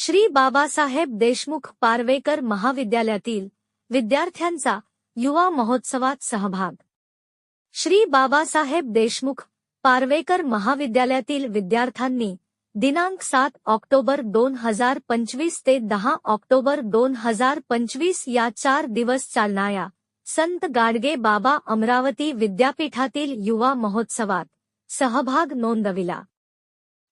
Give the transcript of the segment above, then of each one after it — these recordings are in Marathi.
श्री बाबासाहेब देशमुख पारवेकर महाविद्यालयातील विद्यार्थ्यांचा युवा महोत्सवात सहभाग। श्री बाबासाहेब देशमुख पारवेकर महाविद्यालयातील विद्यार्थ्यांनी दिनांक 7 ऑक्टोबर 2025 ते 10 ऑक्टोबर 2025 या 4 दिवस चालणाऱ्या संत गाडगे बाबा अमरावती विद्यापीठातील युवा महोत्सवात सहभाग नोंदविला।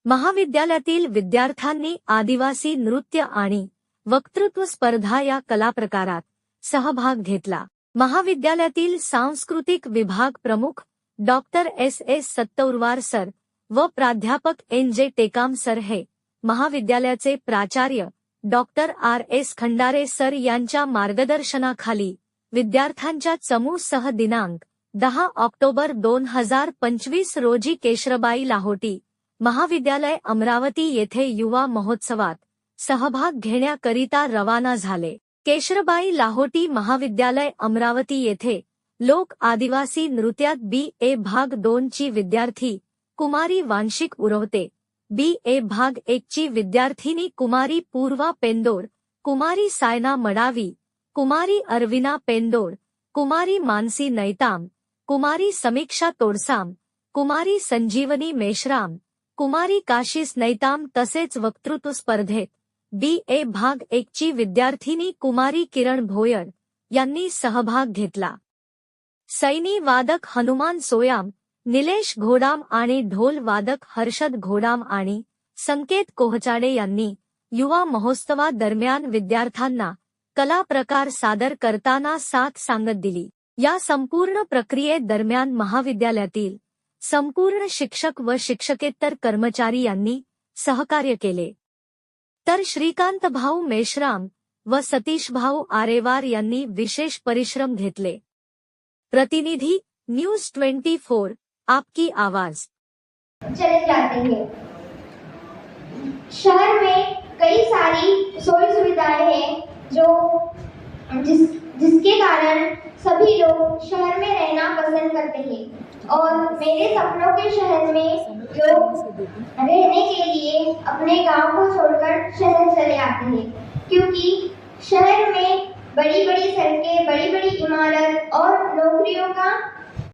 महाविद्यालयातील विद्यार्थ्यांनी आदिवासी नृत्य आणि वक्तृत्व स्पर्धा या कलाप्रकारात सहभाग घेतला। महाविद्यालयातील सांस्कृतिक विभाग प्रमुख डॉक्टर S.S. सत्तौरवार सर व प्राध्यापक N.J. टेकाम सर हे महाविद्यालयाचे प्राचार्य डॉक्टर R.S. खंडारे सर यांच्या मार्गदर्शनाखाली विद्यार्थ्यांच्या समूहासह दिनांक 10 ऑक्टोबर 2025 रोजी केशरबाई लाहोटी महाविद्यालय अमरावती येथे युवा महोत्सवात सहभाग घेण्याकरिता रवाना झाले। केशरबाई लाहोटी महाविद्यालय अमरावती येथे लोक आदिवासी नृत्यात B.A. भाग 2 ची विद्यार्थी कुमारी वांशिक उरवते, B.A. भाग 1 ची विद्यार्थिनी कुमारी पूर्वा पेंदोर, कुमारी सायना मडावी, कुमारी अरविना पेंदोर, कुमारी मानसी नैताम, कुमारी समीक्षा तोडसाम, कुमारी संजीवनी मेश्राम, कुमारी काशीस नैताम तसेच वक्तृत्व स्पर्धेत B.A. भाग 1 ची विद्यार्थिनी कुमारी किरण भोयर यांनी सहभाग घेतला। सैनी वादक हनुमान सोयाम, निलेश घोडाम आणि ढोल वादक हर्षद घोडाम आणि संकेत कोहचाडे यांनी युवा महोत्सवादरम्यान विद्यार्थ्यांना कला प्रकार सादर करताना साथ सांगत दिली। या संपूर्ण प्रक्रियेदरम्यान महाविद्यालयातील संपूर्ण शिक्षक व शिक्षकेतर कर्मचारी यांनी सहकार्य केले, तर श्रीकांत भाऊ मेश्राम व सतीश भाऊ आरेवार यांनी विशेष परिश्रम घेतले। प्रतिनिधि न्यूज 24 आपकी आवाज। चले जाते हैं। शहर में कई सारी सोई सुविधाएं हैं जिसके कारण सभी लोग शहर में रहना पसंद करते हैं और मेरे सपनों के शहर में लोग रहने के लिए अपने गांव को छोड़कर शहर चले आते हैं, क्योंकि शहर में बड़ी बड़ी सड़कें, बड़ी बड़ी इमारत और नौकरियों का